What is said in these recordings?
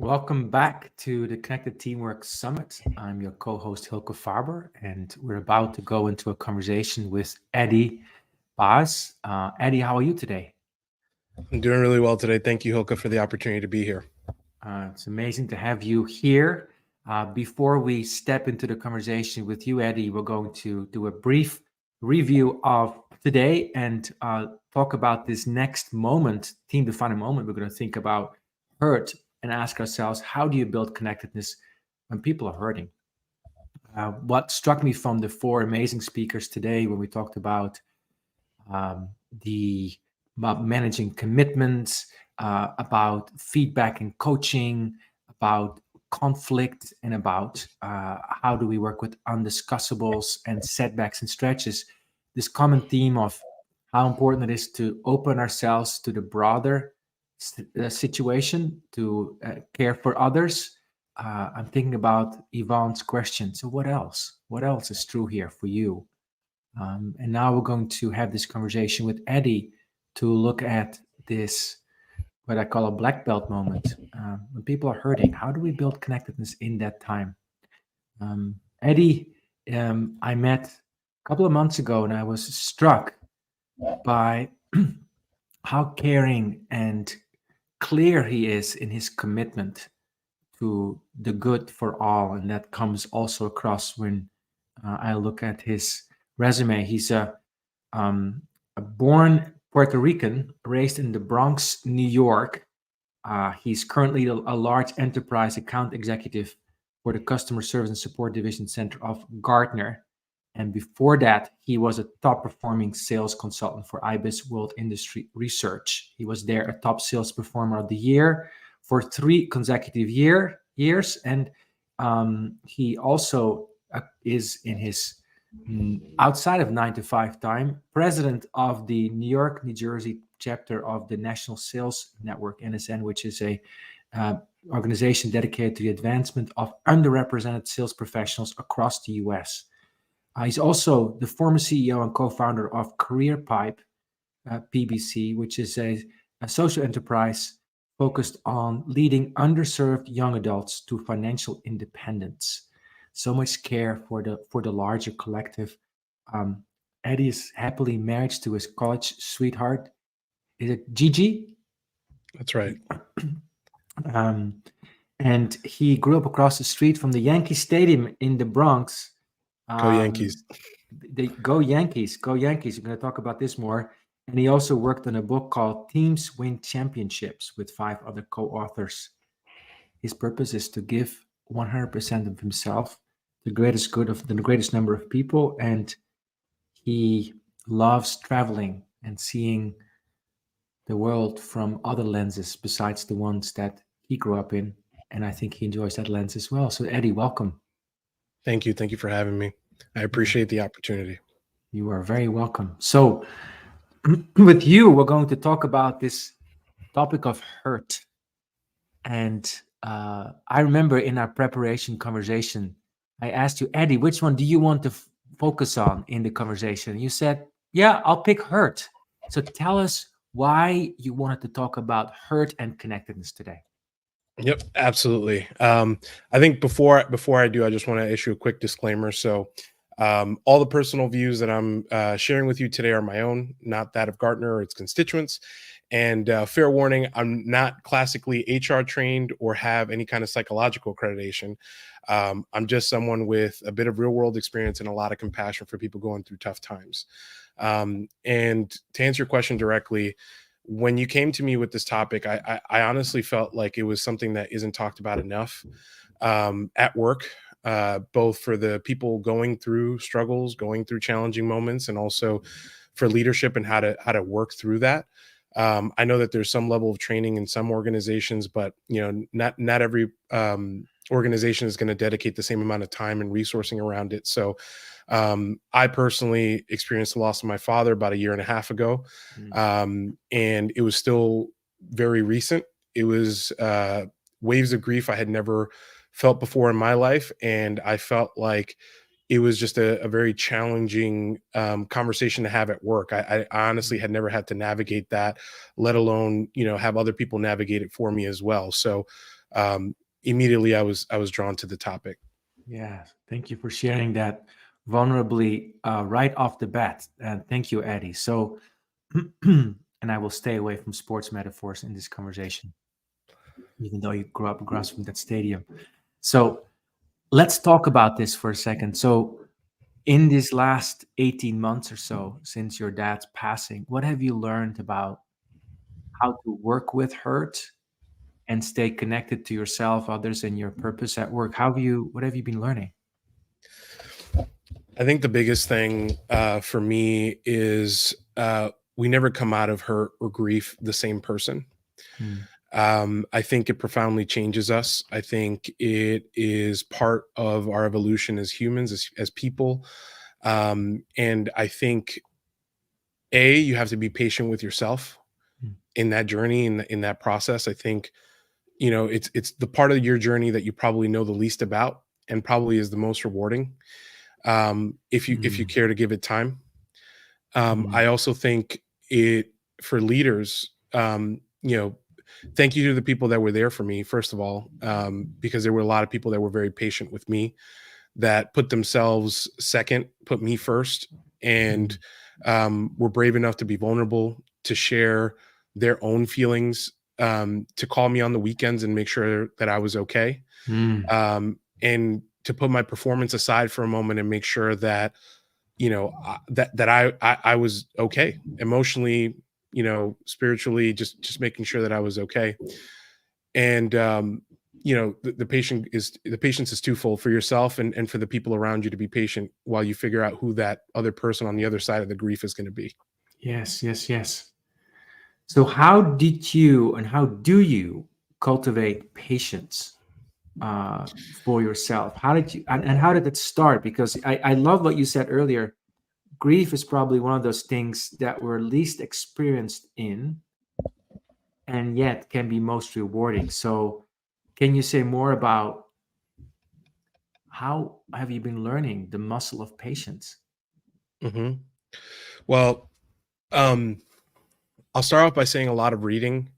Welcome back to the Connected Teamwork Summit. I'm your co-host Hilke Farber, and we're about to go into a conversation with Eddie Baas. Eddie, how are you today? I'm doing really well today. Thank you, Hilka, for the opportunity to be here. It's amazing to have you here. Before we step into the conversation with you, Eddie, we're going to do a brief review of today and talk about this next moment, team defining moment. We're going to think about hurt and ask ourselves, how do you build connectedness when people are hurting? What struck me from the four amazing speakers today when we talked about um, the about managing commitments, about feedback and coaching, about conflict, and about how do we work with undiscussables and setbacks and stretches. This common theme of how important it is to open ourselves to the broader situation, to care for others. I'm thinking about Yvonne's question. So, what else? What else is true here for you? And now we're going to have this conversation with Eddie to look at this, what I call a black belt moment. When people are hurting, how do we build connectedness in that time? Eddie, I met a couple of months ago and I was struck by how caring and clear he is in his commitment to the good for all. And that comes also across when I look at his resume. He's a born Puerto Rican, raised in the Bronx, New York. He's currently a large enterprise account executive for the Customer Service and Support Division Center of Gartner. And before that, he was a top performing sales consultant for IBIS World Industry Research. He was there a top sales performer of the year for 3 consecutive years. And he also is in his outside of 9 to 5 time, president of the New York, New Jersey chapter of the National Sales Network, NSN, which is a uh, organization dedicated to the advancement of underrepresented sales professionals across the U.S. He's also the former CEO and co-founder of CareerPipe PBC, which is a social enterprise focused on leading underserved young adults to financial independence. So much care for the larger collective. Um, Eddie is happily married to his college sweetheart. Is it Gigi? That's right. Um, and he grew up across the street from the Yankee Stadium in the Bronx. Go Um, Yankees. they go Yankees, go Yankees. We're going to talk about this more. And he also worked on a book called Teams Win Championships with 5 other co-authors. His purpose is to give 100% of himself, the greatest good of the greatest number of people, and he loves traveling and seeing the world from other lenses besides the ones that he grew up in. And I think he enjoys that lens as well. So, Eddie, welcome. Thank you. Thank you for having me. I appreciate the opportunity. You are very welcome. So, with you, we're going to talk about this topic of hurt. And I remember in our preparation conversation, I asked you, Eddie, which one do you want to focus on in the conversation? You said, yeah, I'll pick hurt. So tell us why you wanted to talk about hurt and connectedness today. Yep, absolutely. I think before I do, I just want to issue a quick disclaimer. So, all the personal views that I'm sharing with you today are my own, not that of Gartner or its constituents. And fair warning, I'm not classically HR trained or have any kind of psychological accreditation. I'm just someone with a bit of real world experience and a lot of compassion for people going through tough times. And to answer your question directly, when you came to me with this topic, I honestly felt like it was something that isn't talked about enough at work, both for the people going through struggles, going through challenging moments, and also for leadership and how to work through that. I know that there's some level of training in some organizations, but not every organization is going to dedicate the same amount of time and resourcing around it. So I personally experienced the loss of my father about 1.5 years ago, and it was still very recent. It was waves of grief I had never felt before in my life, and I felt like it was just a very challenging conversation to have at work. I honestly had never had to navigate that, let alone have other people navigate it for me as well. So immediately I was drawn to the topic. Yeah, thank you for sharing that vulnerably right off the bat. And thank you, Eddie. So, and I will stay away from sports metaphors in this conversation, even though you grew up across from that stadium. So, let's talk about this for a second. So, in these last 18 months or so since your dad's passing, what have you learned about how to work with hurt and stay connected to yourself, others, and your purpose at work? What have you been learning? I think the biggest thing for me is we never come out of hurt or grief the same person. Mm, I think it profoundly changes us. I think it is part of our evolution as humans, as people. And I think you have to be patient with yourself mm, in that journey, in that process. I think, you know, it's the part of your journey that you probably know the least about and probably is the most rewarding. If you mm, care to give it time. mm, I also think it for leaders, you know, thank you to the people that were there for me, first of all, because there were a lot of people that were very patient with me, that put themselves second, put me first, and mm, were brave enough to be vulnerable, to share their own feelings, to call me on the weekends and make sure that I was okay, mm. and to put my performance aside for a moment and make sure that I was okay emotionally, spiritually, just making sure that I was okay. And the patience is twofold for yourself and for the people around you, to be patient while you figure out who that other person on the other side of the grief is going to be. Yes, yes, yes. So, how did you and how do you cultivate patience for yourself? How did you and how did it start? Because I love what you said earlier. Grief is probably one of those things that we're least experienced in and yet can be most rewarding. So, can you say more about how have you been learning the muscle of patience? Hmm. Well, um, I'll start off by saying a lot of reading.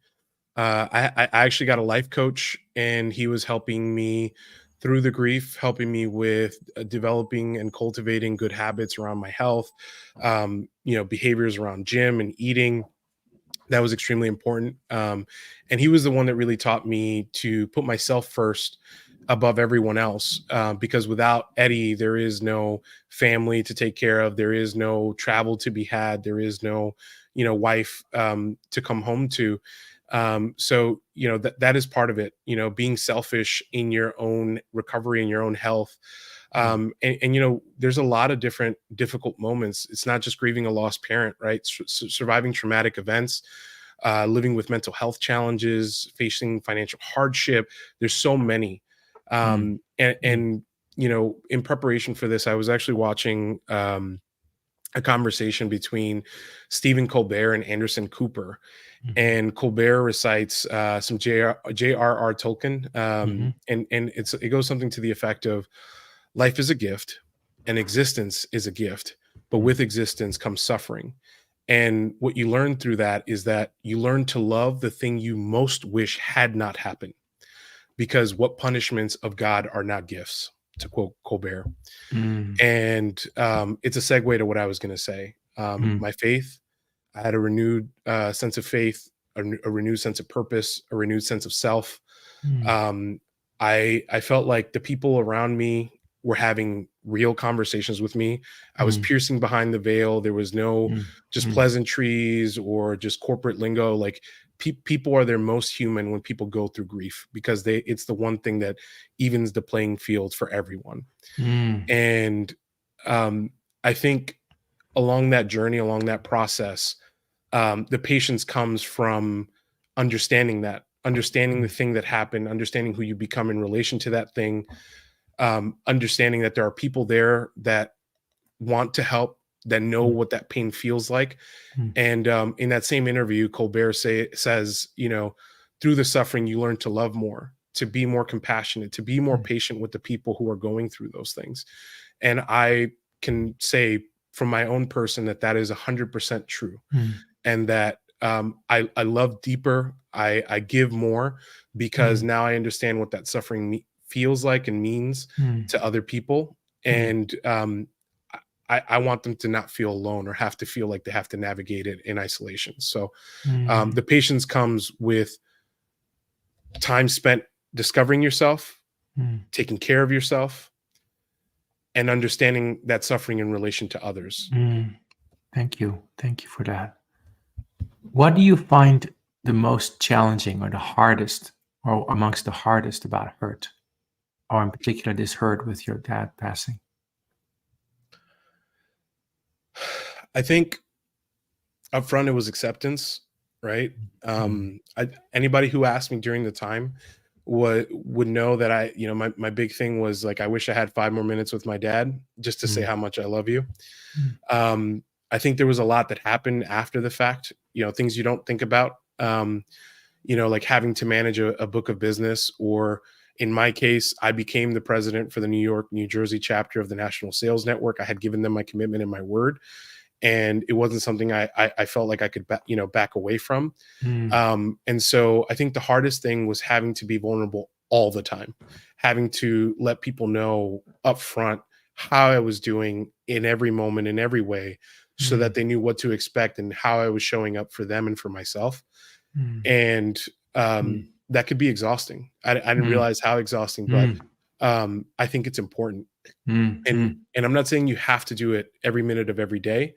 I actually got a life coach, and he was helping me through the grief, helping me with developing and cultivating good habits around my health, behaviors around gym and eating. That was extremely important. And he was the one that really taught me to put myself first above everyone else, because without Eddie, there is no family to take care of. There is no travel to be had. There is no, wife to come home to. So, that is part of it, being selfish in your own recovery and your own health. Mm, And there's a lot of different difficult moments. It's not just grieving a lost parent, right? Surviving traumatic events, living with mental health challenges, facing financial hardship. There's so many. mm, mm, And in preparation for this, I was actually watching a conversation between Stephen Colbert and Anderson Cooper. mhm, And Colbert recites some J.R.R. Tolkien, mhm, and it goes something to the effect of, life is a gift and existence is a gift, but mm, with existence comes suffering. And what you learn through that is that you learn to love the thing you most wish had not happened, because what punishments of God are not gifts, to quote Colbert. mm, And it's a segue to what I was going to say. mm, My faith, I had a renewed sense of faith, a renewed sense of purpose, a renewed sense of self. mm, um, I felt like the people around me were having real conversations with me. I was mm, piercing behind the veil. There was no mm, just mm. pleasantries or just corporate lingo. Like, people are their most human when people go through grief, because it's the one thing that evens the playing field for everyone. Mm, And um, I think along that journey, along that process, the patience comes from understanding the mm, thing that happened, understanding who you become in relation to that thing, understanding that there are people there that want to help, that know mm, what that pain feels like. mm, And in that same interview, Colbert says, through the suffering, you learn to love more, to be more compassionate, to be more mm, patient with the people who are going through those things. And I can say from my own person that that is 100% true, mm, and that I love deeper. I give more because now I understand what that suffering feels like and means Mm, to other people. mm, And I want them to not feel alone or have to feel like they have to navigate it in isolation. So the mm, patience comes with time spent discovering yourself, mm, taking care of yourself, and understanding that suffering in relation to others. mm. Thank you. Thank you for that. What do you find the most challenging or the hardest, or amongst the hardest about hurt, or in particular this hurt with your dad passing? I think up front it was acceptance, right? Mm, Anybody who asked me during the time would know that my big thing was like I wish I had 5 more minutes with my dad just to say mm, how much I love you. mm, um I think there was a lot that happened after the fact, things you don't think about, like having to manage a book of business, or in my case, I became the president for the New York, New Jersey chapter of the National Sales Network. I had given them my commitment and my word, and it wasn't something I felt like I could back away from. mm, And so I think the hardest thing was having to be vulnerable all the time, having to let people know up front how I was doing in every moment, in every way, so that mm, they knew what to expect and how I was showing up for them and for myself. mm, And mm, that could be exhausting. I didn't mm, realize how exhausting, but mm, I think it's important. mm, And mm, and I'm not saying you have to do it every minute of every day,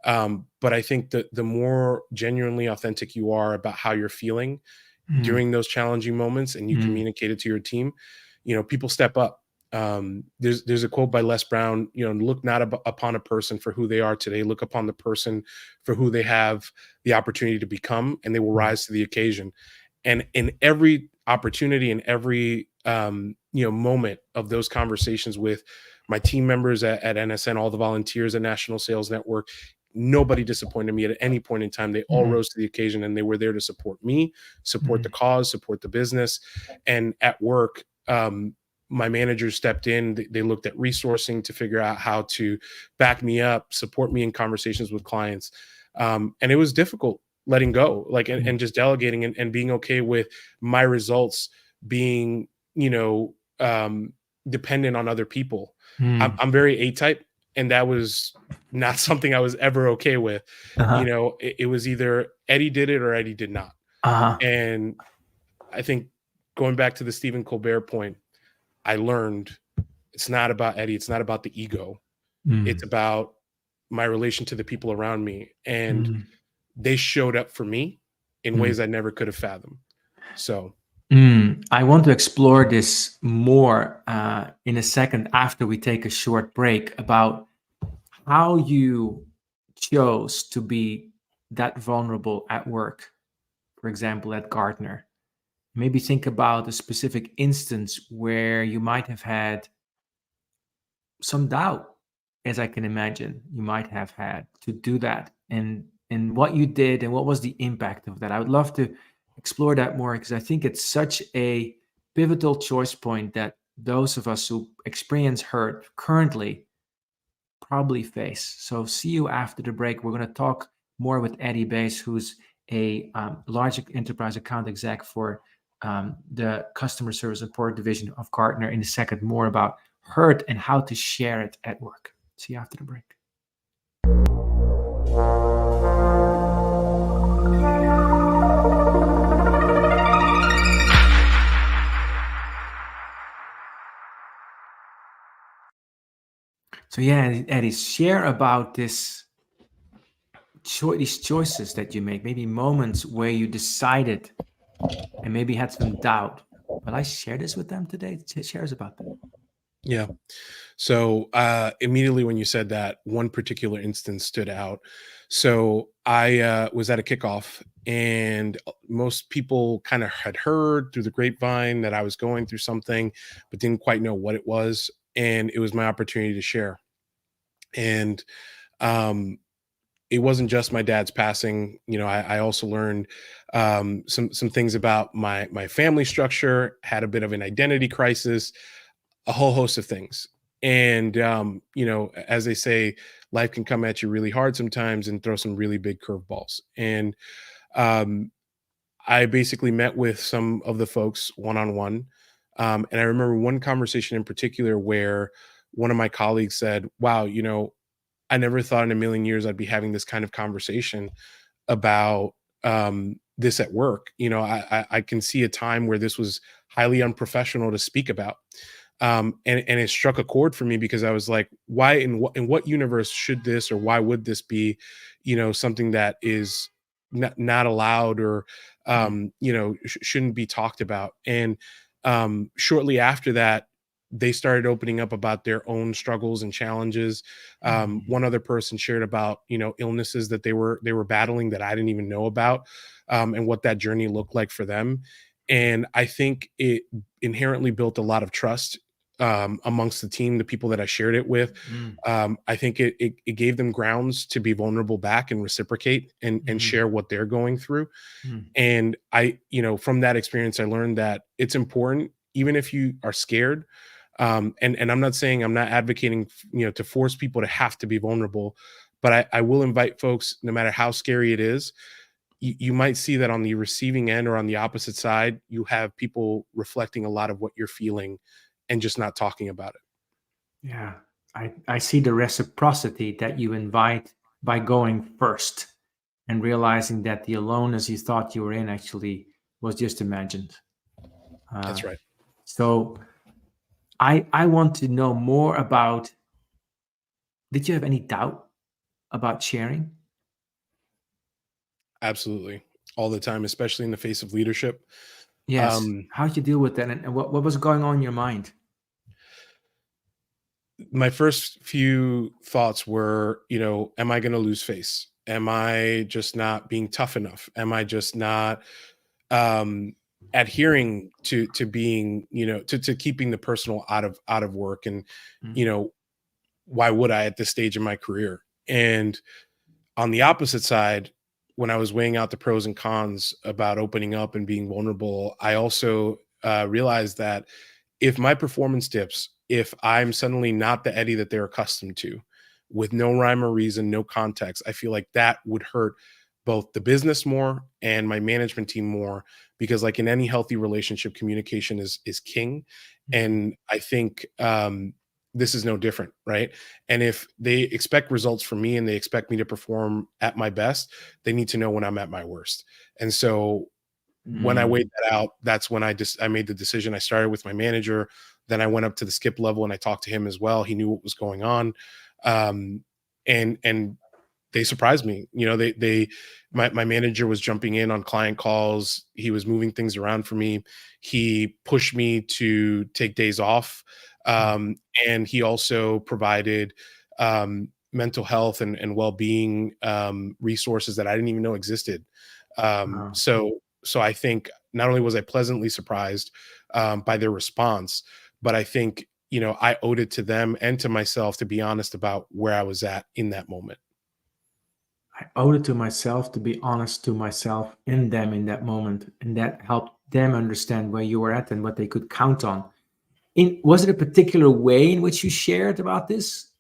but I think that the more genuinely authentic you are about how you're feeling mm, during those challenging moments, and you mm, communicate it to your team, people step up. There's a quote by Les Brown, look not upon a person for who they are today, look upon the person for who they have the opportunity to become, and they will mm, rise to the occasion. And in every opportunity and every moment of those conversations with my team members at NSN, all the volunteers at National Sales Network, nobody disappointed me at any point in time. They all mm, rose to the occasion, and they were there to support me, support the mm, cause, support the business. And at work, my managers stepped in. They looked at resourcing to figure out how to back me up, support me in conversations with clients. And it was difficult letting go, like, and mm, just delegating, and being okay with my results being, you know, um, dependent on other people. mm. I'm very A-type, and that was not something I was ever okay with. Uh-huh. It was either Eddie did it or Eddie did not. Uh-huh. And I think, going back to the Stephen Colbert point, I learned it's not about Eddie. It's not about the ego. It's Mm, about my relation to the people around me. And mm, they showed up for me in mm. ways I never could have fathomed. So, I want to explore this more in a second after we take a short break about how you chose to be that vulnerable at work, for example, at Gartner. Maybe think about a specific instance where you might have had some doubt, as I can imagine you might have had to do that, and what you did and what was the impact of that. I would love to explore that more because I think it's such a pivotal choice point that those of us who experience hurt currently probably face. So see you after the break. We're going to talk more with Eddie Bass, who's a large enterprise account exec for the customer service support division of Gartner in a second, more about hurt and how to share it at work. See you after the break. So yeah, Eddie, share about these choices that you make, maybe moments where you decided and maybe had some doubt. Will I share this with them today? Share us about that. yeah. So immediately when you said that, one particular instance stood out. So I was at a kickoff, and most people kind of had heard through the grapevine that I was going through something, but didn't quite know what it was. And it was my opportunity to share. And um, it wasn't just my dad's passing. I also learned some things about my family structure, had a bit of an identity crisis, a whole host of things. And as they say, life can come at you really hard sometimes and throw some really big curveballs. And I basically met with some of the folks one-on-one. And I remember one conversation in particular where one of my colleagues said, wow, I never thought in a million years I'd be having this kind of conversation about this at work. I can see a time where this was highly unprofessional to speak about. And it struck a chord for me because I was like, why in what universe should this, or why would this be, something that is not allowed, or Mm. shouldn't be talked about. And shortly after that, they started opening up about their own struggles and challenges. Mm. One other person shared about illnesses that they were battling that I didn't even know about, and what that journey looked like for them. And I think it inherently built a lot of trust amongst the team, the people that I shared it with. Mm. I think it gave them grounds to be vulnerable back and reciprocate and Mm. share what they're going through. Mm. And from that experience, I learned that it's important, even if you are scared. And I'm not saying, I'm not advocating, to force people to have to be vulnerable, but I will invite folks, no matter how scary it is, you might see that on the receiving end or on the opposite side, you have people reflecting a lot of what you're feeling and just not talking about it. Yeah, I see the reciprocity that you invite by going first and realizing that the aloneness you thought you were in actually was just imagined. Uh, That's right. so I want to know more about. Did you have any doubt about sharing? Absolutely. All the time, especially in the face of leadership. Yes. Um, How'd you deal with that, and what was going on in your mind? my first few thoughts were, am I going to lose face? Am I just not being tough enough? Am I just not um adhering to being, to keeping the personal out of work? And you Mm. know why would I at this stage in my career? And on the opposite side, when I was weighing out the pros and cons about opening up and being vulnerable, I also realized that if my performance dips, if I'm suddenly not the Eddie that they're accustomed to, with no rhyme or reason, no context, I feel like that would hurt both the business more and my management team more, because like in any healthy relationship, communication is king. Mhm. And I think this is no different, right? And if they expect results from me and they expect me to perform at my best, they need to know when I'm at my worst. And so when I weighed Mm. that out, that's when I made the decision. I started with my manager, then I went up to the skip level and I talked to him as well. He knew what was going on, um, and they surprised me. My manager was jumping in on client calls. He was moving things around for me. He pushed me to take days off, Mm. and he also provided mental health and well-being resources that I didn't even know existed. Um, Wow. so so I think not only was I pleasantly surprised by their response, but I think I owed it to them and to myself to be honest about where I was at in that moment. I owed it to myself to be honest to myself in them in that moment, and that helped them understand where you were at and what they could count on. Was it a particular way in which you shared about this?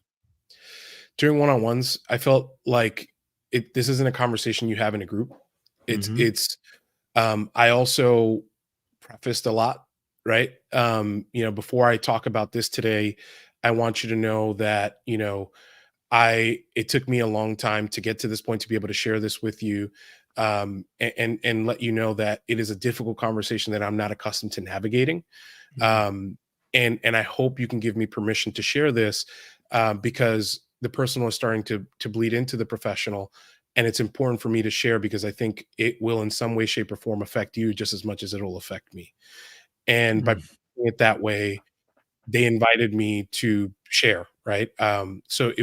During one-on-ones, I felt like this isn't a conversation you have in a group. Hmm. It's I also prefaced a lot, right? Before I talk about this today, I want you to know that, it took me a long time to get to this point to be able to share this with you, and let you know that it is a difficult conversation that I'm not accustomed to navigating. Um, and I hope you can give me permission to share this, because the personal is starting to bleed into the professional, and it's important for me to share because I think it will, in some way, shape, or form, affect you just as much as it'll affect me. And by Mm. putting it that way, they invited me to share, right? So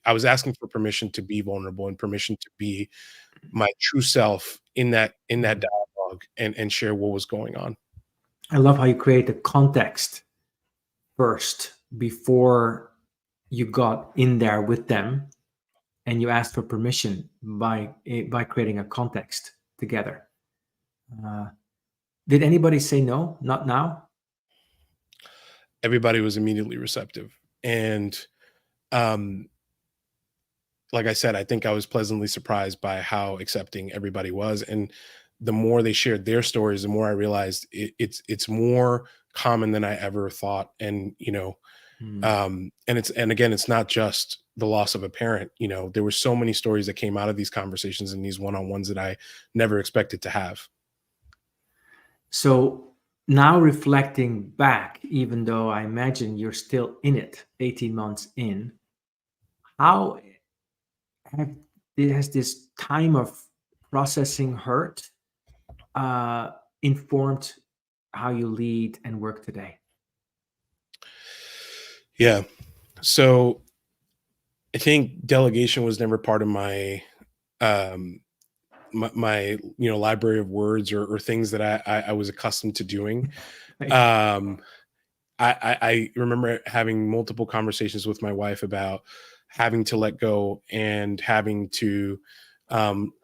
I was asking for permission to be vulnerable and permission to be my true self in that Mm. dialogue and share what was going on. I love how you create the context first before you got in there with them, and you asked for permission by creating a context together. Uh, did anybody say no? Not now? Everybody was immediately receptive, and um, like I said, I think I was pleasantly surprised by how accepting everybody was. And the more they shared their stories, the more I realized it's more common than I ever thought. And, Mm. and again, it's not just the loss of a parent. There were so many stories that came out of these conversations and these one-on-ones that I never expected to have. So now reflecting back, even though I imagine you're still in it 18 months in, how have, has this time of processing hurt uh, informed how you lead and work today? Yeah. So I think delegation was never part of um my library of words or things that I was accustomed to doing. Right. Um I remember having multiple conversations with my wife about having to let go and having to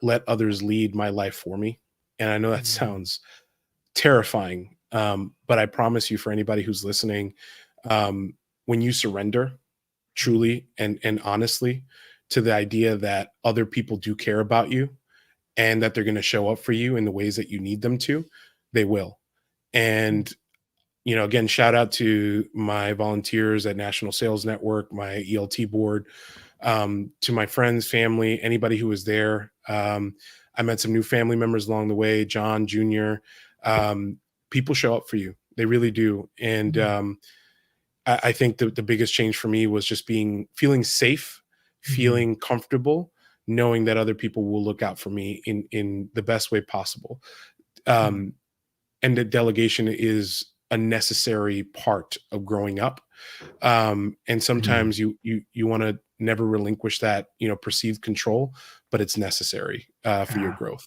let others lead my life for me. And I know that Mm. sounds terrifying, but I promise you, for anybody who's listening, um, when you surrender truly and honestly to the idea that other people do care about you and that they're going to show up for you in the ways that you need them to, they will. And again, shout out to my volunteers at National Sales Network, my ELT board, to my friends, family, anybody who was there. I met some new family members along the way, John Jr. Um, People show up for you. They really do. And Mm. I think the biggest change for me was just feeling safe, Mhm. feeling comfortable, knowing that other people will look out for me in the best way possible. Mm. Um, and that delegation is a necessary part of growing up. And Mm. sometimes you want to never relinquish that perceived control, but it's necessary for your Yeah. growth.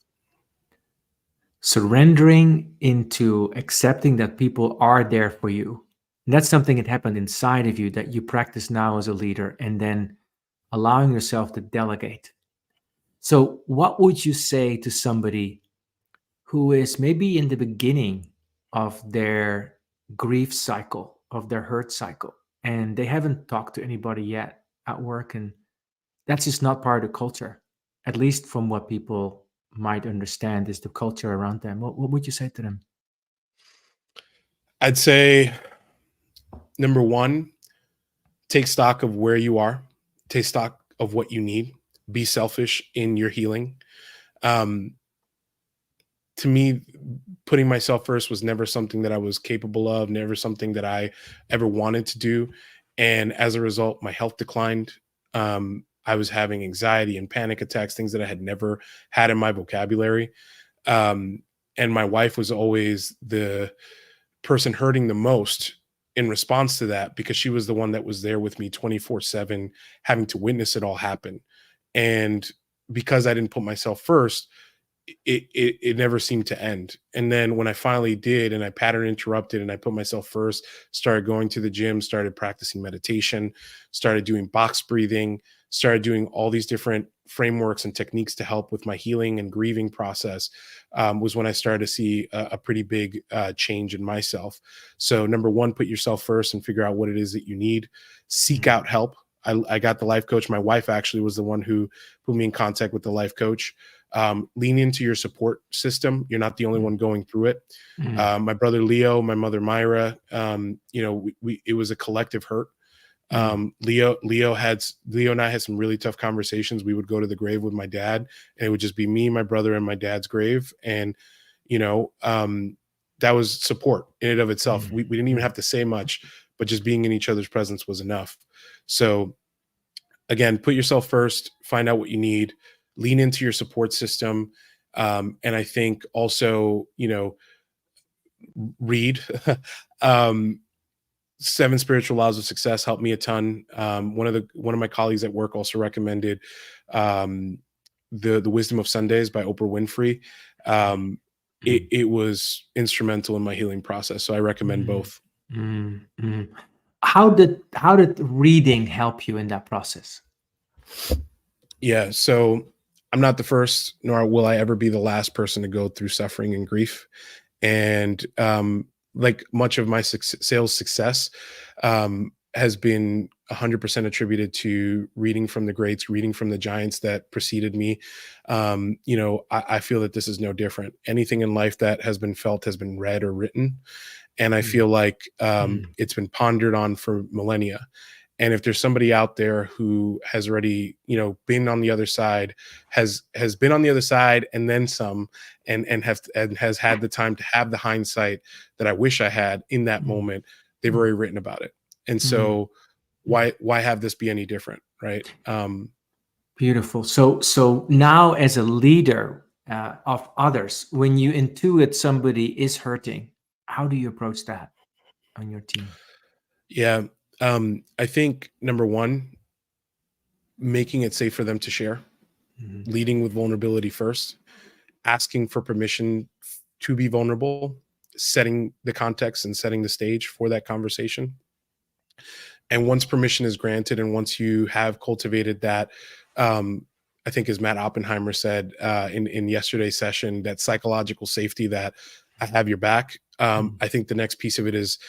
Surrendering into accepting that people are there for you. And that's something that happened inside of you that you practice now as a leader, and then allowing yourself to delegate. So, what would you say to somebody who is maybe in the beginning of their grief cycle, of their hurt cycle, and they haven't talked to anybody yet at work, and that's just not part of the culture, at least from what people might understand is the culture around them? What would you say to them? I'd say number one, take stock of where you are, take stock of what you need, be selfish in your healing. Um, to me, putting myself first was never something that I was capable of, never something that I ever wanted to do. And as a result, my health declined. I was having anxiety and panic attacks, things that I had never had in my vocabulary. Um, and my wife was always the person hurting the most in response to that because she was the one that was there with me 24/7, having to witness it all happen. And because I didn't put myself first, it never seemed to end. And then when I finally did, and I pattern interrupted, and I put myself first, started going to the gym, started practicing meditation, started doing box breathing, started doing all these different frameworks and techniques to help with my healing and grieving process, was when I started to see a pretty big change in myself. So number one, put yourself first and figure out what it is that you need. Seek Mm. out help. I got the life coach. My wife actually was the one who put me in contact with the life coach. Lean into your support system. You're not the only Mm. one going through it. Mm. My brother Leo, my mother Myra, it was a collective hurt. Mm. Leo and I had some really tough conversations. We would go to the grave with my dad, and it would just be me, my brother, and my dad's grave. And, you know, that was support in and of itself. We didn't even Mm. have to say much, but just being in each other's presence was enough. So again, put yourself first, find out what you need, lean into your support system. And I think also, read. um, Seven Spiritual Laws of Success helped me a ton. One of my colleagues at work also recommended um, the Wisdom of Sundays by Oprah Winfrey. Um, it, Mm. it was instrumental in my healing process, so I recommend Mm. both. Mm. Mm. How did reading help you in that process? Yeah, so I'm not the first, nor will I ever be the last person to go through suffering and grief. And like much of my sales success, um, has been 100% attributed to reading from the greats, reading from the giants that preceded me. I feel that this is no different. Anything in life that has been felt has been read or written. And I feel like it's been pondered on for millennia. And if there's somebody out there who has already, been on the other side, has been on the other side and then some, and has had the time to have the hindsight that I wish I had in that moment, they've already written about it. And so why have this be any different, right? Beautiful. So now, as a leader of others, when you intuit somebody is hurting, how do you approach that on your team? Yeah. I think number one, making it safe for them to share, leading with vulnerability first, asking for permission to be vulnerable, setting the context and setting the stage for that conversation. And once permission is granted, and once you have cultivated that, I think as Matt Oppenheimer said in yesterday's session, that psychological safety that I have your back. I think the next piece of it is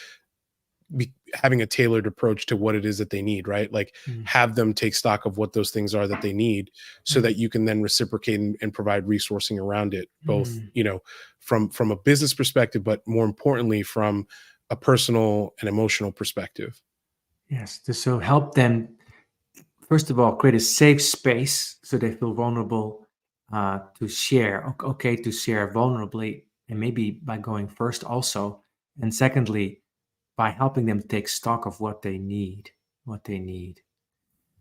having a tailored approach to what it is that they need, right? Like have them take stock of what those things are that they need, so that you can then reciprocate and provide resourcing around it, both, from a business perspective, but more importantly, from a personal and emotional perspective. Yes. So help them, first of all, create a safe space so they feel vulnerable to share, okay, to share vulnerably, and maybe by going first also. And secondly, by helping them take stock of what they need.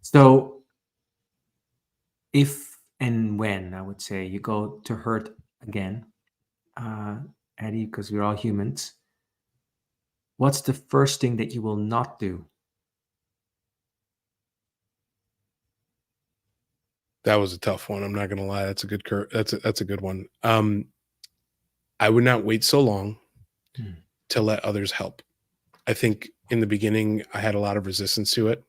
So if and when, I would say, you go to hurt again, Eddie, because we're all humans, what's the first thing that you will not do? That was a tough one. I'm not going to lie. That's a good that's a good one. I would not wait so long to let others help. I think in the beginning, I had a lot of resistance to it.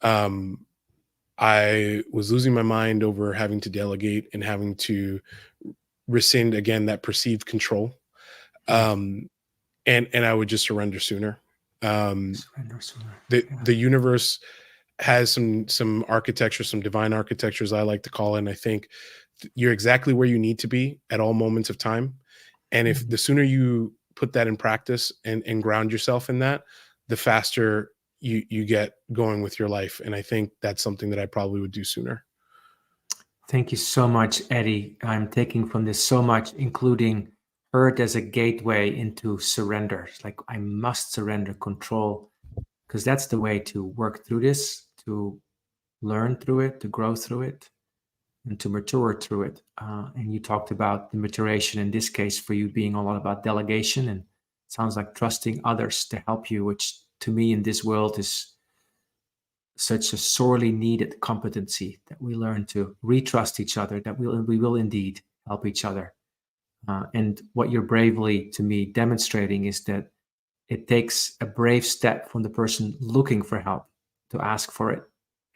I was losing my mind over having to delegate and having to rescind again that perceived control. And I would just surrender sooner. Surrender sooner. The universe has some architecture, some divine architectures, I like to call it. And I think you're exactly where you need to be at all moments of time. And if the sooner you put that in practice and ground yourself in that, the faster you get going with your life. And I think that's something that I probably would do sooner. Thank you so much, Eddie. I'm taking from this so much, including hurt as a gateway into surrender. It's like I must surrender control, because that's the way to work through this, to learn through it, to grow through it, and to mature through it. And you talked about the maturation in this case for you being a lot about delegation, and it sounds like trusting others to help you, which to me in this world is such a sorely needed competency, that we learn to retrust each other, that we will indeed help each other. And what you're bravely, to me, demonstrating is that it takes a brave step from the person looking for help to ask for it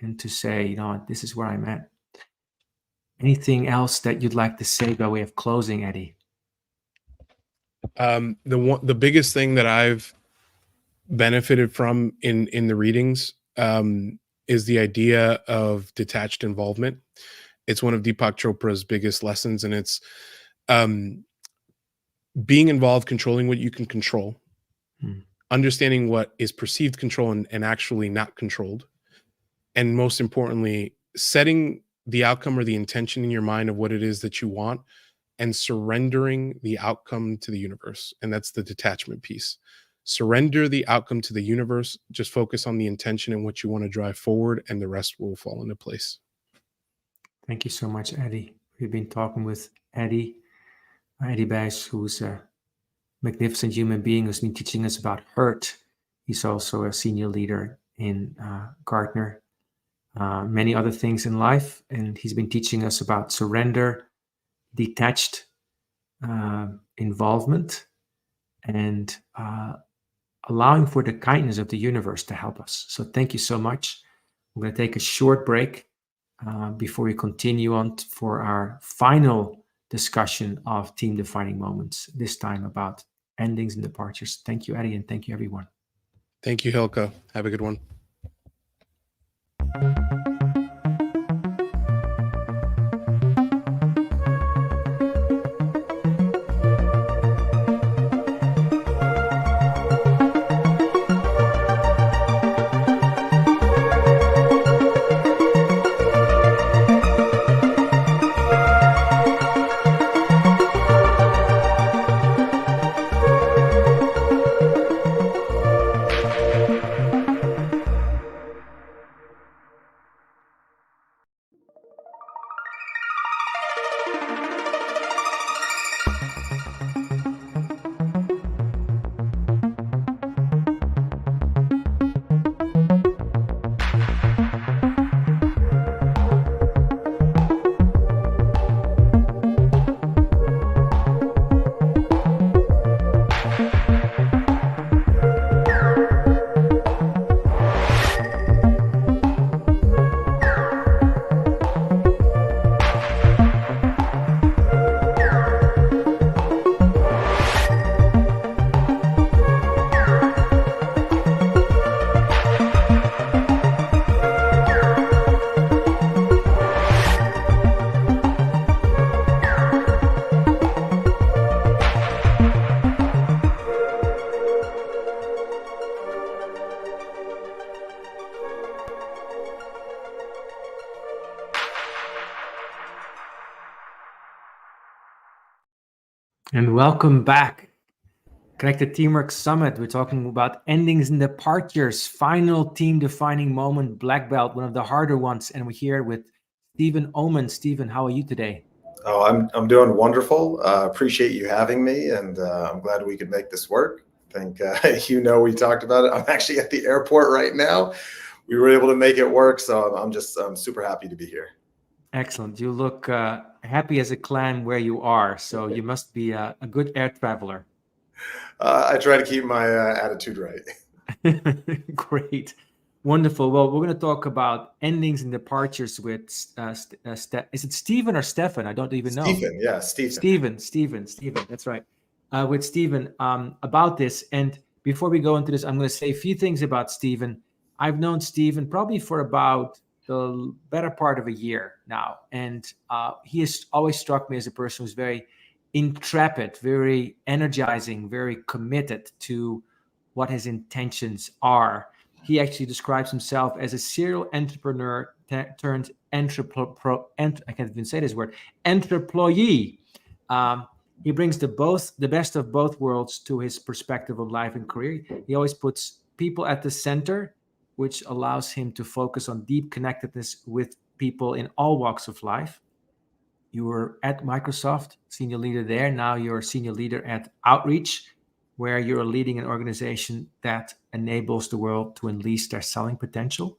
and to say, this is where I'm at. Anything else that you'd like to say by way of closing, Eddie? The biggest thing that I've benefited from in the readings is the idea of detached involvement. It's one of Deepak Chopra's biggest lessons, and it's being involved, controlling what you can control, understanding what is perceived control and actually not controlled, and most importantly, setting the outcome or the intention in your mind of what it is that you want, and surrendering the outcome to the universe. And that's the detachment piece. Surrender the outcome to the universe. Just focus on the intention and what you want to drive forward, and the rest will fall into place. Thank you so much, Eddie. We've been talking with Eddie Bijs, who's a magnificent human being who's been teaching us about hurt. He's also a senior leader in Gartner, many other things in life. And he's been teaching us about surrender, detached involvement, and allowing for the kindness of the universe to help us. So thank you so much. We're going to take a short break before we continue on for our final discussion of team defining moments, this time about endings and departures. Thank you, Eddie, and thank you, everyone. Thank you, Hilka. Have a good one. And welcome back. Connected Teamwork Summit. We're talking about endings and departures, final team defining moment, black belt, one of the harder ones. And we're here with Stephen Oman. Stephen, how are you today? Oh, I'm doing wonderful. Appreciate you having me, and I'm glad we could make this work. I think we talked about it. I'm actually at the airport right now. We were able to make it work, so I'm super happy to be here. Excellent. You look happy as a clam where you are, so you must be a good air traveler. I try to keep my attitude right. Great. Wonderful. Well, we're going to talk about endings and departures with, is it Stephen or Stefan? I don't even know. Stephen, yeah, Stephen. Stephen. That's right. With Stephen about this. And before we go into this, I'm going to say a few things about Stephen. I've known Stephen probably for about the better part of a year now. And he has always struck me as a person who's very intrepid, very energizing, very committed to what his intentions are. He actually describes himself as a serial entrepreneur turned I can't even say this word, entreployee. He brings the best of both worlds to his perspective on life and career. He always puts people at the center, which allows him to focus on deep connectedness with people in all walks of life. You were at Microsoft, senior leader there. Now you're a senior leader at Outreach, where you're leading an organization that enables the world to unleash their selling potential.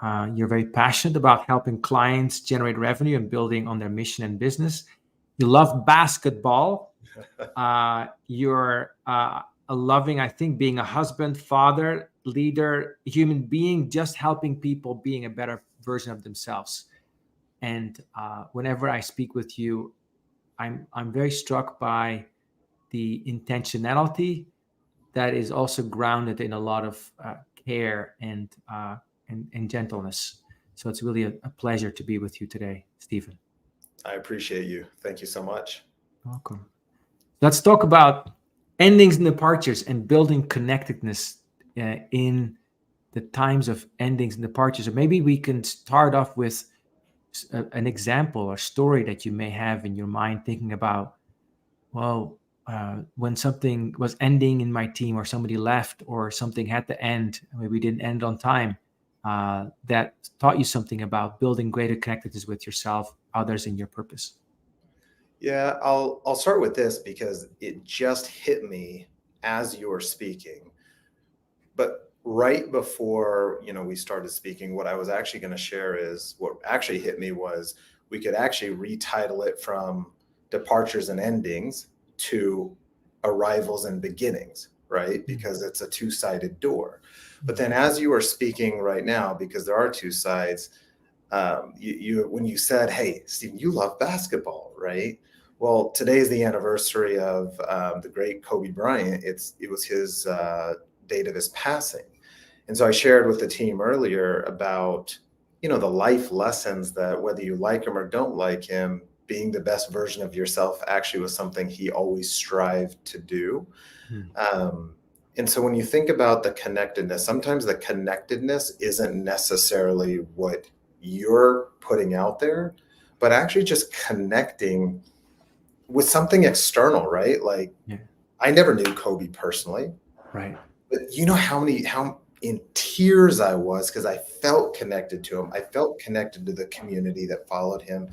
You're very passionate about helping clients generate revenue and building on their mission and business. You love basketball. You're loving, I think, being a husband, father, leader, human being, just helping people being a better version of themselves. And whenever I speak with you, I'm very struck by the intentionality that is also grounded in a lot of care and gentleness. So it's really a pleasure to be with you today, Stephen. I appreciate you. Thank you so much. Welcome. Let's talk about endings and departures and building connectedness in the times of endings and departures. Or maybe we can start off with an example or story that you may have in your mind, thinking about, well, when something was ending in my team, or somebody left, or something had to end, maybe didn't end on time, that taught you something about building greater connectedness with yourself, others, and your purpose. Yeah, I'll start with this because it just hit me as you were speaking. But right before we started speaking, what I was actually going to share is what actually hit me was we could actually retitle it from departures and endings to arrivals and beginnings, right? Because it's a two-sided door. But then as you are speaking right now, because there are two sides, when you said, hey, Stephen, you love basketball, right? Well, today is the anniversary of the great Kobe Bryant. It was his date of his passing. And so I shared with the team earlier about, the life lessons that whether you like him or don't like him, being the best version of yourself actually was something he always strived to do. And so when you think about the connectedness, sometimes the connectedness isn't necessarily what you're putting out there, but actually just connecting with something external, right? Like, Yeah. I never knew Kobe personally, Right. but you know how in tears I was because I felt connected to him. I felt connected to the community that followed him.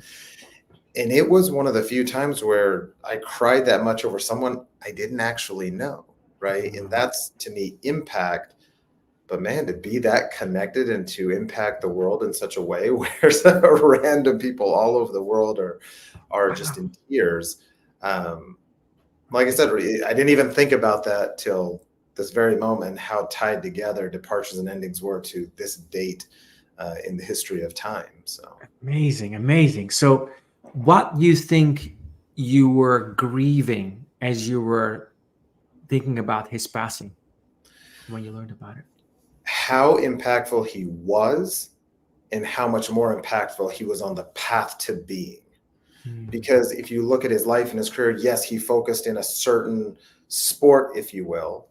And it was one of the few times where I cried that much over someone I didn't actually know, right? And that's, to me, impact. But man, to be that connected and to impact the world in such a way where random people all over the world are just in tears. Like I said, I didn't even think about that till this very moment, how tied together departures and endings were to this date in the history of time. So Amazing. So what do you think you were grieving as you were thinking about his passing when you learned about it? how impactful he was and how much more impactful he was on the path to being. Because if you look at his life and his career, yes, he focused in a certain sport, if you will.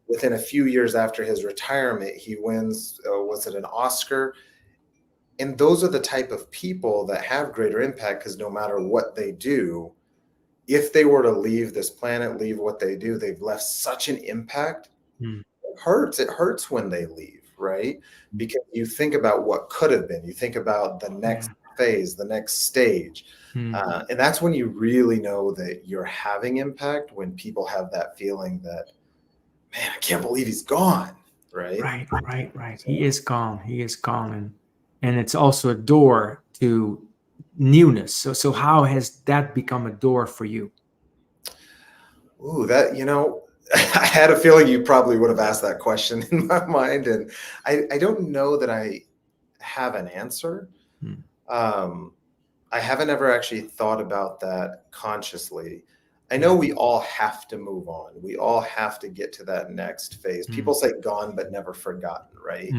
Within a few years after his retirement, he wins, was it an Oscar? And those are the type of people that have greater impact because no matter what they do, if they were to leave this planet, leave what they do, they've left such an impact. It hurts. It hurts when they leave, right? Because you think about what could have been. You think about the next phase, the next stage. And that's when you really know that you're having impact, when people have that feeling that, man, I can't believe he's gone, right? Right. He is gone. And it's also a door to newness. So how has that become a door for you? Ooh, that, I had a feeling you probably would have asked that question in my mind. And I don't know that I have an answer. I haven't ever actually thought about that consciously. I know we all have to move on. We all have to get to that next phase. People say gone but never forgotten, right?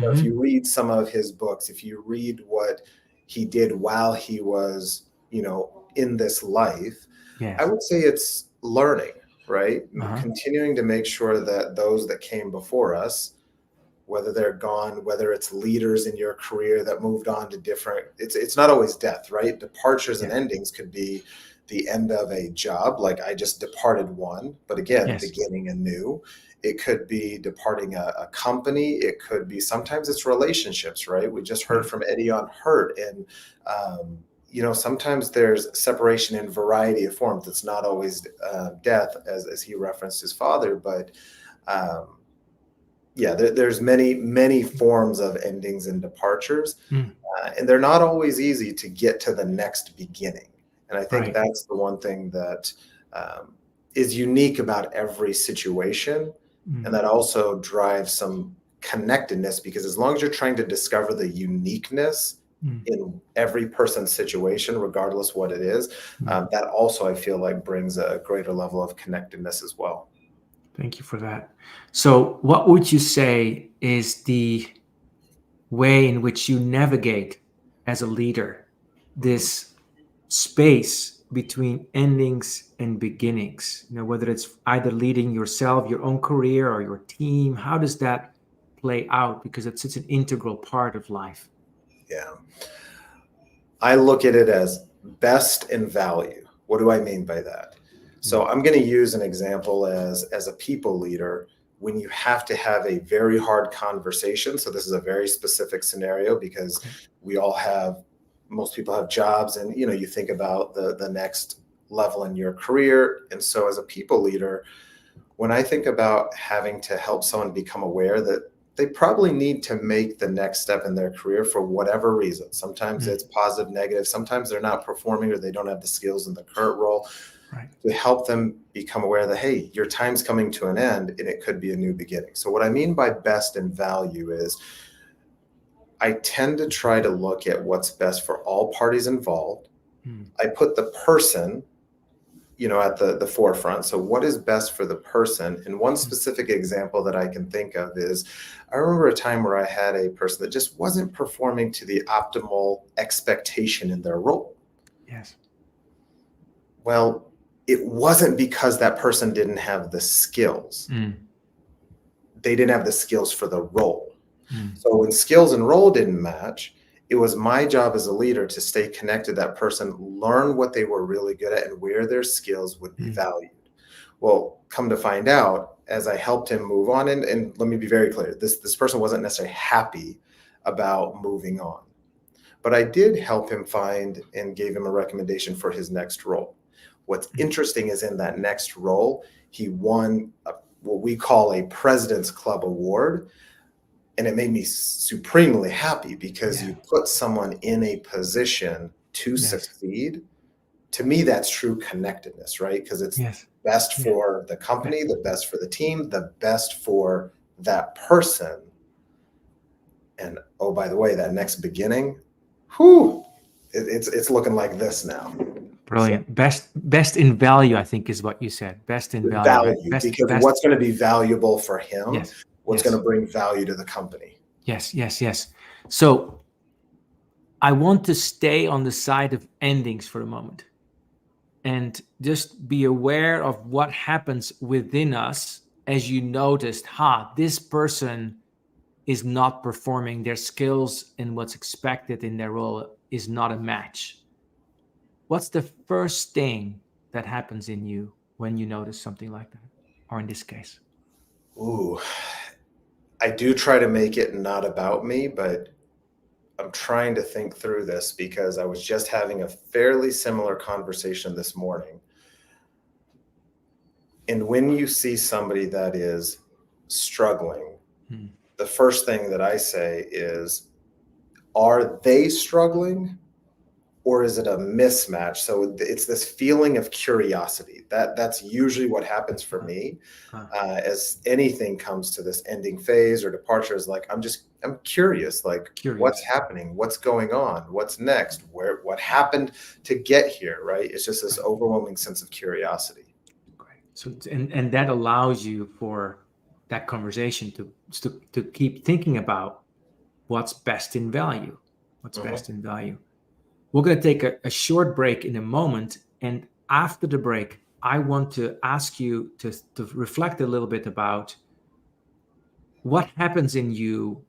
So if you read some of his books, if you read what he did while he was, in this life, I would say it's learning, right? Continuing to make sure that those that came before us, whether they're gone, whether it's leaders in your career that moved on to different, it's not always death, right? Departures and endings could be the end of a job, like I just departed one, but again, beginning anew. It could be departing a company. It could be, sometimes it's relationships, right? We just heard from Eddie on hurt. And, sometimes there's separation in variety of forms. It's not always death, as he referenced his father, but there's many forms of endings and departures, and they're not always easy to get to the next beginning. And I think that's the one thing that is unique about every situation, and that also drives some connectedness, because as long as you're trying to discover the uniqueness in every person's situation, regardless what it is, that also I feel like brings a greater level of connectedness as well. Thank you for that. So what would you say is the way in which you navigate as a leader this space between endings and beginnings? Whether it's either leading yourself, your own career, or your team, how does that play out? Because it's such an integral part of life. Yeah. I look at it as best and value. What do I mean by that? So I'm going to use an example as a people leader, when you have to have a very hard conversation. So this is a very specific scenario because most people have jobs, and you think about the next level in your career. And so as a people leader, when I think about having to help someone become aware that they probably need to make the next step in their career for whatever reason. Sometimes it's positive, negative. Sometimes they're not performing or they don't have the skills in the current role. To help them become aware that, hey, your time's coming to an end and it could be a new beginning. So what I mean by best and value is I tend to try to look at what's best for all parties involved. I put the person at the forefront. So what is best for the person? And one specific example that I can think of is I remember a time where I had a person that just wasn't performing to the optimal expectation in their role. Yes. Well, it wasn't because that person didn't have the skills. They didn't have the skills for the role. So when skills and role didn't match, it was my job as a leader to stay connected to that person, learn what they were really good at and where their skills would be valued. Well, come to find out, as I helped him move on, and let me be very clear, this person wasn't necessarily happy about moving on. But I did help him find and gave him a recommendation for his next role. What's interesting is in that next role, he won what we call a President's Club award. And it made me supremely happy because you put someone in a position to succeed. To me, that's true connectedness, right? Because it's best for the company, the best for the team, the best for that person. And oh, by the way, that next beginning, it's looking like this now. Brilliant. Best in value, I think, is what you said. Best in value. Right? Because what's going to be valuable for him, what's going to bring value to the company. Yes. So I want to stay on the side of endings for a moment and just be aware of what happens within us as you noticed, this person is not performing, their skills and what's expected in their role is not a match. What's the first thing that happens in you when you notice something like that? Or in this case? I do try to make it not about me, but I'm trying to think through this because I was just having a fairly similar conversation this morning. And when you see somebody that is struggling, the first thing that I say is, are they struggling? Or is it a mismatch? So it's this feeling of curiosity. That's usually what happens for me as anything comes to this ending phase or departure is like, I'm curious, what's happening? What's going on? What's next? What happened to get here, right? It's just this overwhelming sense of curiosity. Great. So, and that allows you for that conversation to keep thinking about what's best in value. What's best in value. We're going to take a short break in a moment. And after the break, I want to ask you to reflect a little bit about what happens in you,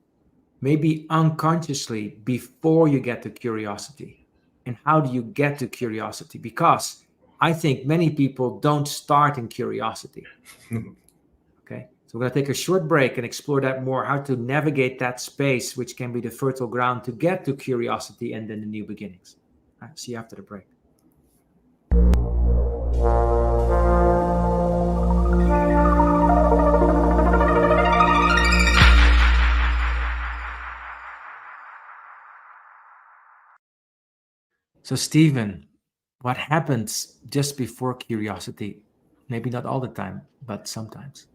maybe unconsciously, before you get to curiosity. And how do you get to curiosity? Because I think many people don't start in curiosity. Okay. So we're going to take a short break and explore that more, how to navigate that space, which can be the fertile ground to get to curiosity and then the new beginnings. All right, see you after the break. So, Stephen, what happens just before curiosity? Maybe not all the time, but sometimes.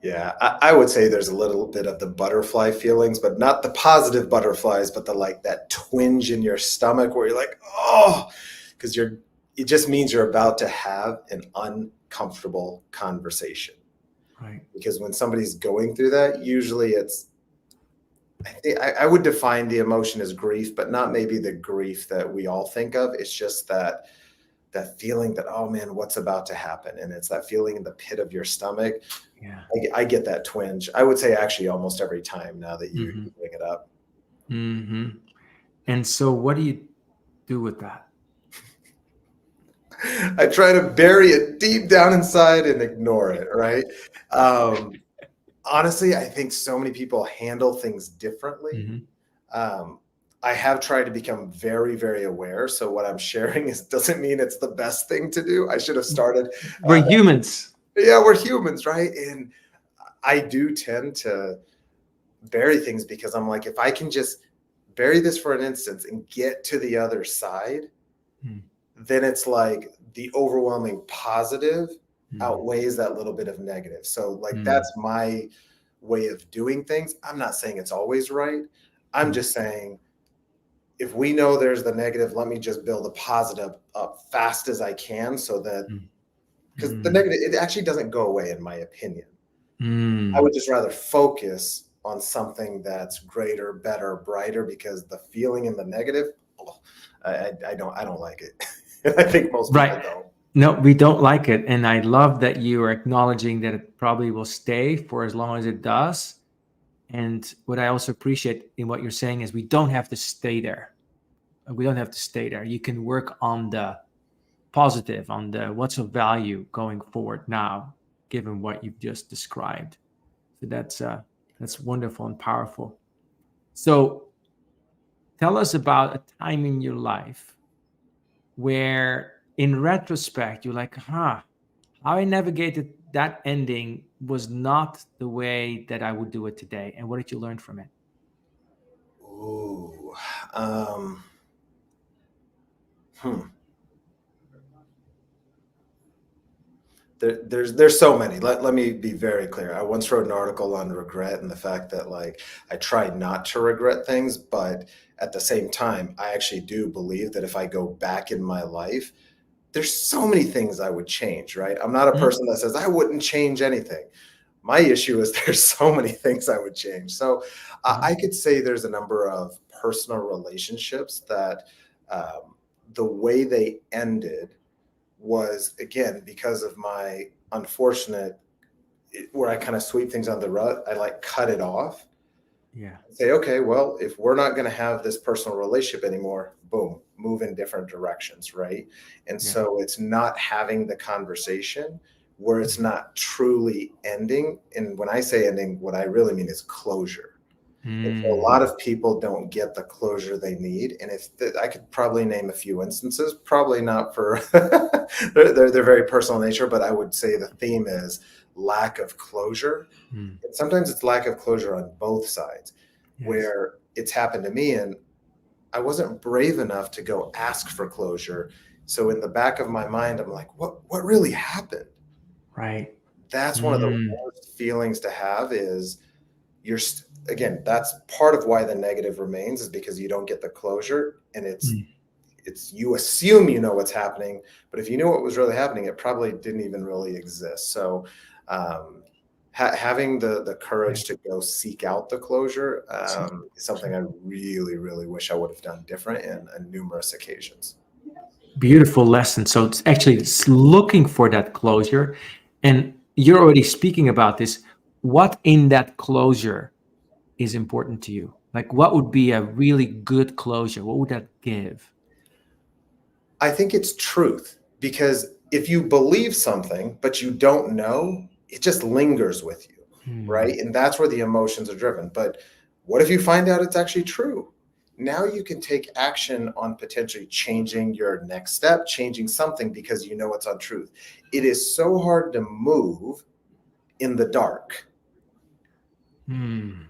Yeah, I would say there's a little bit of the butterfly feelings, but not the positive butterflies, but that twinge in your stomach where you're like, because it just means you're about to have an uncomfortable conversation. Right. Because when somebody's going through that, usually I would define the emotion as grief, but not maybe the grief that we all think of. It's just that feeling that, oh man, what's about to happen? And it's that feeling in the pit of your stomach. Yeah. I get that twinge. I would say actually almost every time now that you bring it up. Mm-hmm. And so what do you do with that? I try to bury it deep down inside and ignore it, right? Honestly, I think so many people handle things differently. I have tried to become very, very aware. So what I'm sharing doesn't mean it's the best thing to do. I should have started. We're humans. Yeah, we're humans, right? And I do tend to bury things because I'm like, if I can just bury this for an instance and get to the other side, then it's like the overwhelming positive outweighs that little bit of negative. So that's my way of doing things. I'm not saying it's always right. I'm just saying, if we know there's the negative, let me just build a positive up fast as I can so that because the negative, it actually doesn't go away, in my opinion. I Mm. would just rather focus on something that's greater, better, brighter, because the feeling in the negative, oh, I don't like it. I think most people Right. don't. No, we don't like it. And I love that you are acknowledging that it probably will stay for as long as it does. And what I also appreciate in what you're saying is we don't have to stay there. We don't have to stay there. You can work on the positive, on the what's of value going forward now, given what you've just described. So that's wonderful and powerful. So tell us about a time in your life where in retrospect you're like, how I navigated that ending was not the way that I would do it today. And what did you learn from it? Ooh. Um, hmm. There's so many. Let me be very clear. I once wrote an article on regret and the fact that, like, I try not to regret things, but at the same time, I actually do believe that if I go back in my life, there's so many things I would change, right? I'm not a Mhm. person that says I wouldn't change anything. My issue is there's so many things I would change. So I could say there's a number of personal relationships that the way they ended was, again, because of my unfortunate, where I kind of sweep things under the rug, I like cut it off Yeah. and say, okay, well, if we're not going to have this personal relationship anymore, boom, move in different directions, right? And Yeah. so it's not having the conversation where it's Mhm. not truly ending. And when I say ending, what I really mean is closure. And so a Mm. lot of people don't get the closure they need. And I could probably name a few instances, probably not for they're very personal in nature, but I would say the theme is lack of closure. Mm. And sometimes it's lack of closure on both sides, Yes. where it's happened to me and I wasn't brave enough to go ask for closure. So in the back of my mind, I'm like, what really happened? Right. That's one of the Mm. worst feelings to have is again, that's part of why the negative remains, is because you don't get the closure, and Mm. it's you assume you know what's happening, but if you knew what was really happening, it probably didn't even really exist. So having the Yeah. courage to go seek out the closure is something I really, really wish I would have done different in numerous occasions. Beautiful lesson. So it's looking for that closure. And you're already speaking about this. What in that closure is important to you? Like, what would be a really good closure? What would that give? I think it's truth, because if you believe something but you don't know, it just lingers with you, Hmm. right? And that's where the emotions are driven. But what if you find out it's actually true? Now you can take action on potentially changing your next step, changing something, because you know it's on truth. It is so hard to move in the dark. Hmm.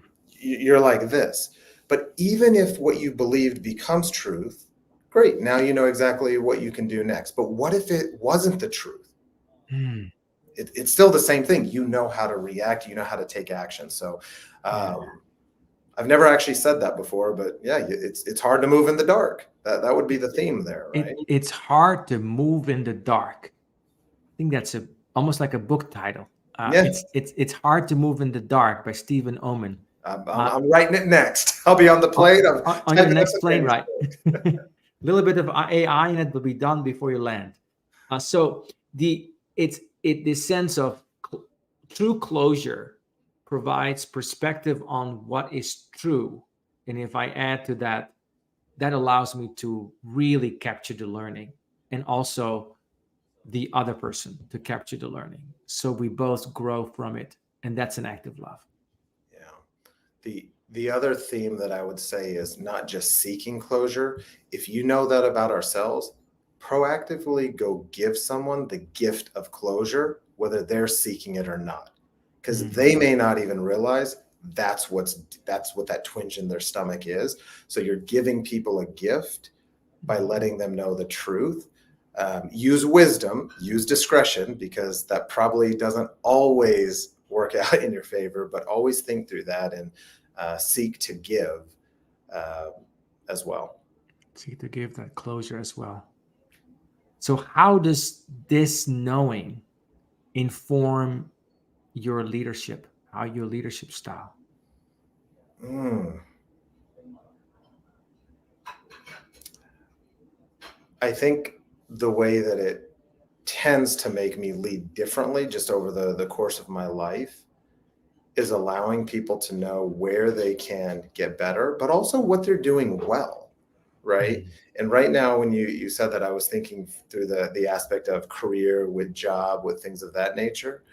You're like this. But even if what you believed becomes truth, great. Now you know exactly what you can do next. But what if it wasn't the truth? Hmm. It's still the same thing. You know how to react. You know how to take action. So Yeah. I've never actually said that before, but yeah, it's hard to move in the dark. That would be the theme there, right? It's hard to move in the dark. I think that's almost like a book title. Yeah, It's hard to move in the dark by Stephen Omen. Uh, I'm writing it next. I'll be on the plane. I'm on your typing next this plane in. ride. A little bit of AI in it will be done before you land. So the sense of true closure provides perspective on what is true, and if I add to that, that allows me to really capture the learning, and also the other person to capture the learning, so we both grow from it, and that's an act of love. Yeah. The other theme that I would say is not just seeking closure. If you know that about ourselves, proactively go give someone the gift of closure, whether they're seeking it or not, because Mm. they may not even realize that's what that twinge in their stomach is. So you're giving people a gift by letting them know the truth. Use wisdom, use discretion, because that probably doesn't always work out in your favor, but always think through that and seek to give uh, as well. See, to give that closure as well. So how does this knowing inform your leadership, how your leadership style? I think the way that it tends to make me lead differently just over the course of my life is allowing people to know where they can get better, but also what they're doing well, right? And right now, when you said that, I was thinking through the aspect of career with job, with things of that nature,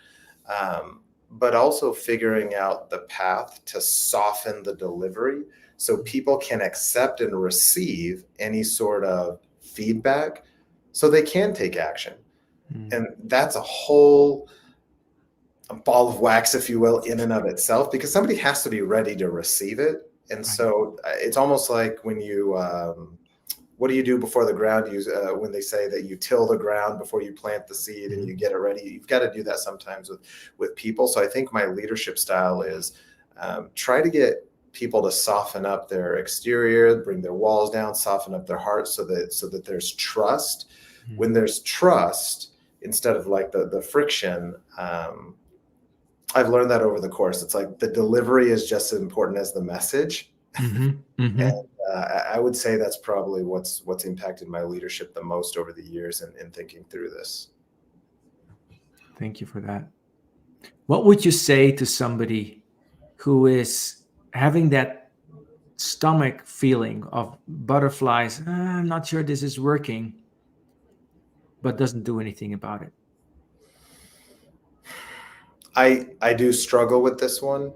but also figuring out the path to soften the delivery so people can accept and receive any sort of feedback so they can take action. And that's a whole ball of wax, if you will, in and of itself, because somebody has to be ready to receive it. And so it's almost like when you, what do you do before the ground? When they say that you till the ground before you plant the seed and you get it ready, you've got to do that sometimes with people. So I think my leadership style is try to get people to soften up their exterior, bring their walls down, soften up their hearts so that there's trust. When there's trust, instead of like the friction, I've learned that over the course. It's like the delivery is just as important as the message. And I would say that's probably what's impacted my leadership the most over the years in thinking through this. Thank you for that. What would you say to somebody who is having that stomach feeling of butterflies? I'm not sure this is working, but doesn't do anything about it. I do struggle with this one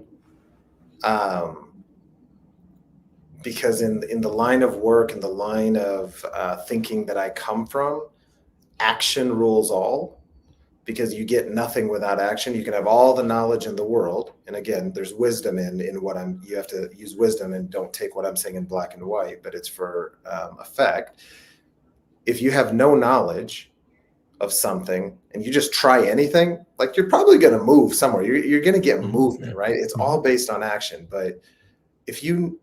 because in the line of work and the line of thinking that I come from, action rules all, because you get nothing without action. You can have all the knowledge in the world. And again, there's wisdom in what you have to use wisdom and don't take what I'm saying in black and white, but it's for effect. If you have no knowledge of something and you just try anything, like you're probably going to move somewhere. You're going to get movement, right? It's all based on action. But if you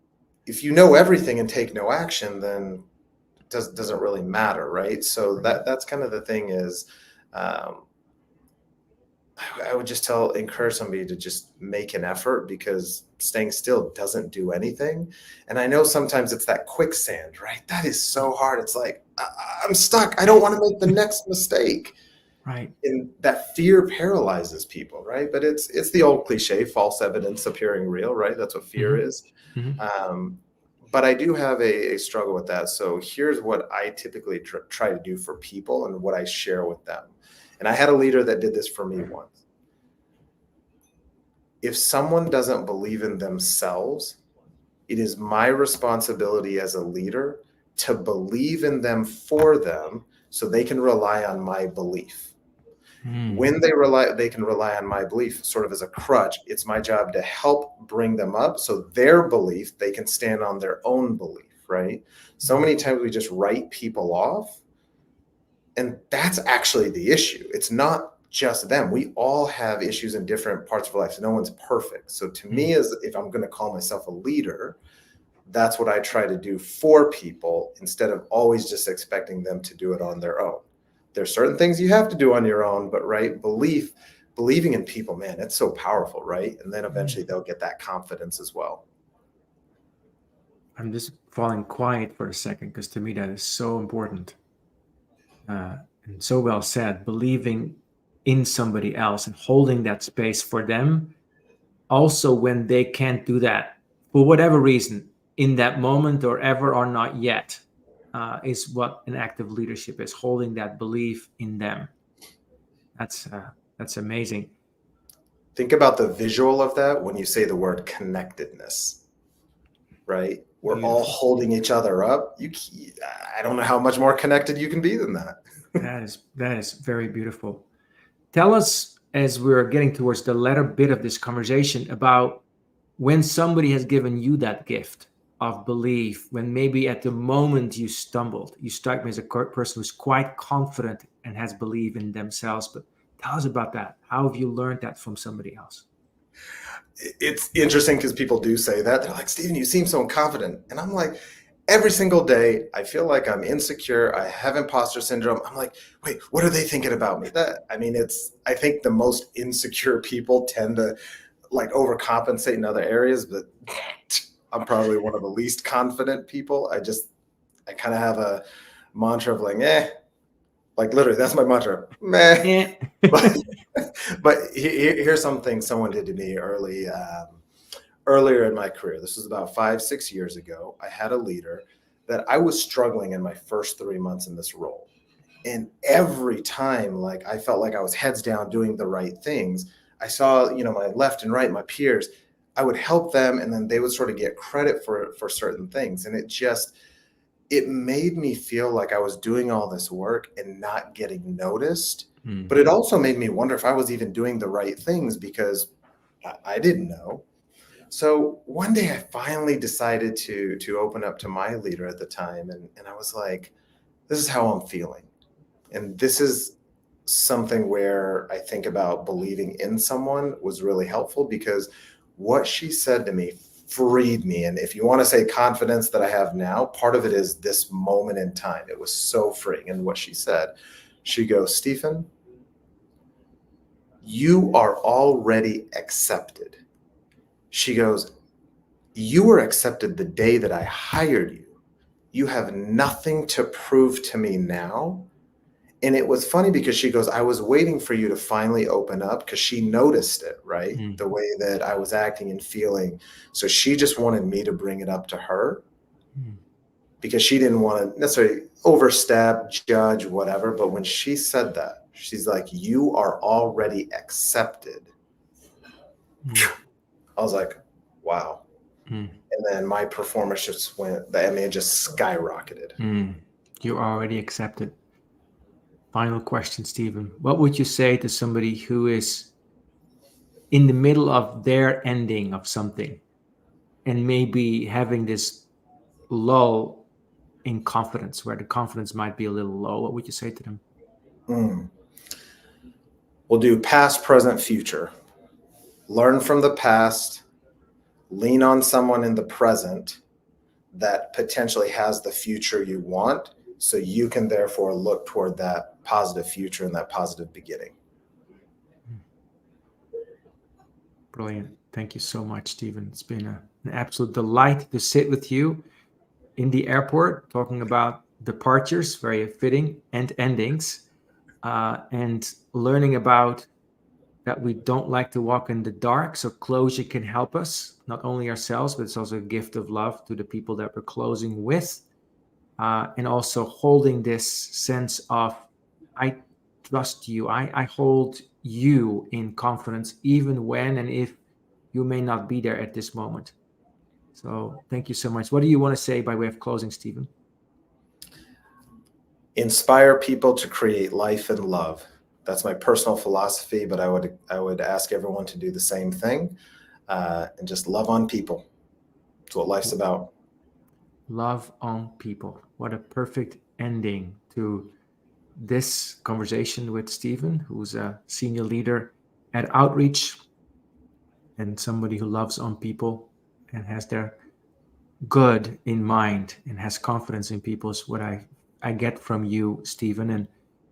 know everything and take no action, then it doesn't really matter, right? So that's kind of the thing is, I would just encourage somebody to just make an effort, because staying still doesn't do anything. And I know sometimes it's that quicksand, right? That is so hard. It's like, I'm stuck. I don't want to make the next mistake. Right. And that fear paralyzes people, right? But it's the old cliche, false evidence appearing real, right? That's what fear is. But I do have a struggle with that. So here's what I typically try to do for people and what I share with them. And I had a leader that did this for me once. If someone doesn't believe in themselves, it is my responsibility as a leader to believe in them for them so they can rely on my belief. When they can rely on my belief sort of as a crutch, it's my job to help bring them up so their belief, they can stand on their own belief, right? So many times we just write people off. And that's actually the issue. It's not just them. We all have issues in different parts of our life. No one's perfect. So to me, if I'm going to call myself a leader, that's what I try to do for people instead of always just expecting them to do it on their own. There's certain things you have to do on your own, but right, believing in people, man, it's so powerful, right? And then eventually they'll get that confidence as well. I'm just falling quiet for a second, because to me that is so important. And so well said, believing in somebody else and holding that space for them. Also, when they can't do that for whatever reason in that moment or ever or not yet, is what an active leadership is, holding that belief in them. That's amazing. Think about the visual of that when you say the word connectedness, right? We're all holding each other up. I don't know how much more connected you can be than that. That is very beautiful. Tell us, as we're getting towards the latter bit of this conversation, about when somebody has given you that gift of belief, when maybe at the moment you stumbled. You strike me as a person who's quite confident and has belief in themselves. But tell us about that. How have you learned that from somebody else? It's interesting because people do say that. They're like, Stephen, you seem so confident. And I'm like, every single day, I feel like I'm insecure. I have imposter syndrome. I'm like, wait, what are they thinking about me? I think the most insecure people tend to like overcompensate in other areas, but I'm probably one of the least confident people. I kind of have a mantra of like literally that's my mantra, meh. Yeah. But here's something someone did to me earlier in my career. This was about 5-6 years ago. I had a leader that I was struggling in my first 3 months in this role. And every time, like, I felt like I was heads down doing the right things, I saw, my left and right, my peers, I would help them, and then they would sort of get credit for certain things. And it made me feel like I was doing all this work and not getting noticed. But it also made me wonder if I was even doing the right things because I didn't know. So one day I finally decided to open up to my leader at the time. And I was like, this is how I'm feeling. And this is something where I think about believing in someone was really helpful, because what she said to me freed me. And if you want to say confidence that I have now, part of it is this moment in time. It was so freeing. And what she said, she goes, Stephen, you are already accepted. She goes, you were accepted the day that I hired you. You have nothing to prove to me now. And it was funny because she goes, I was waiting for you to finally open up, because she noticed it, right? The way that I was acting and feeling. So she just wanted me to bring it up to her because she didn't want to necessarily overstep, judge, whatever. But when she said that, she's like, you are already accepted. I was like, wow. And then my performance just it just skyrocketed. You're already accepted. Final question, Stephen. What would you say to somebody who is in the middle of their ending of something and maybe having this lull in confidence, where the confidence might be a little low? What would you say to them? We'll do past, present, future. Learn from the past, lean on someone in the present that potentially has the future you want, so you can therefore look toward that positive future and that positive beginning. Brilliant. Thank you so much, Stephen. It's been an absolute delight to sit with you in the airport talking about departures, very fitting, and endings, and learning about that we don't like to walk in the dark. So closure can help us, not only ourselves, but it's also a gift of love to the people that we're closing with. And also holding this sense of, I trust you. I hold you in confidence, even when and if you may not be there at this moment. So thank you so much. What do you want to say by way of closing, Stephen? Inspire people to create life and love. That's my personal philosophy, but I would ask everyone to do the same thing, and just love on people. It's what life's about. Love on people. What a perfect ending to this conversation with Stephen, who's a senior leader at Outreach and somebody who loves on people and has their good in mind and has confidence in people, is what I get from you, Stephen. And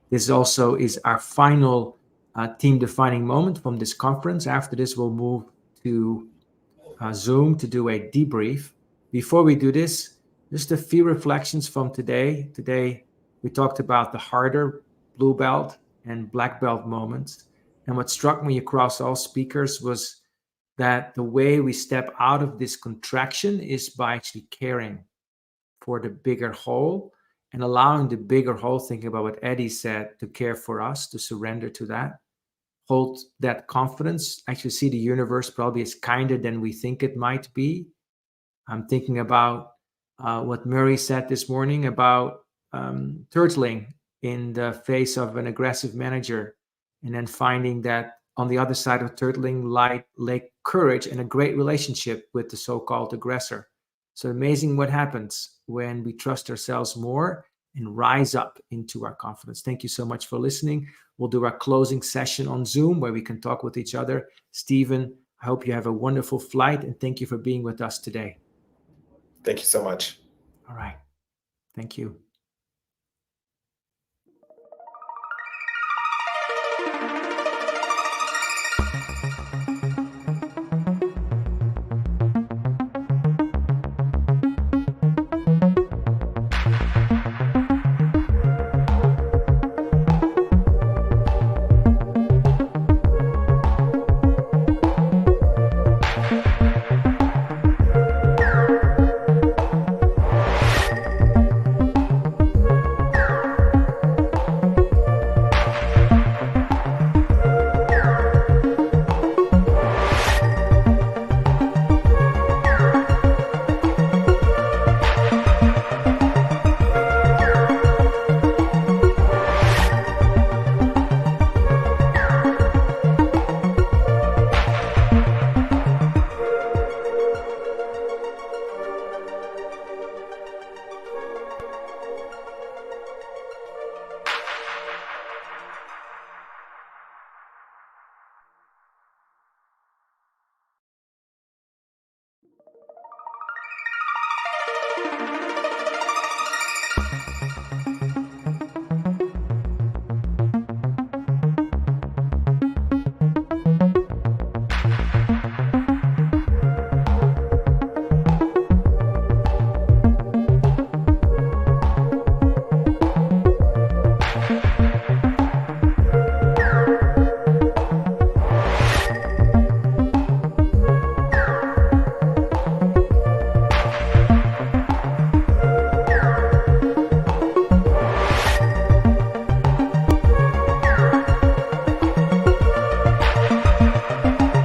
this also is our final team defining moment from this conference. After this, we'll move to Zoom to do a debrief. Before we do this, just a few reflections from today. Today, we talked about the harder blue belt and black belt moments. And what struck me across all speakers was that the way we step out of this contraction is by actually caring for the bigger whole and allowing the bigger whole, thinking about what Eddie said, to care for us, to surrender to that, hold that confidence, actually see the universe probably is kinder than we think it might be. I'm thinking about what Murray said this morning about turtling in the face of an aggressive manager, and then finding that on the other side of turtling lay courage and a great relationship with the so-called aggressor. So amazing what happens when we trust ourselves more and rise up into our confidence. Thank you so much for listening. We'll do our closing session on Zoom where we can talk with each other. Stephen, I hope you have a wonderful flight, and thank you for being with us today. Thank you so much. All right. Thank you.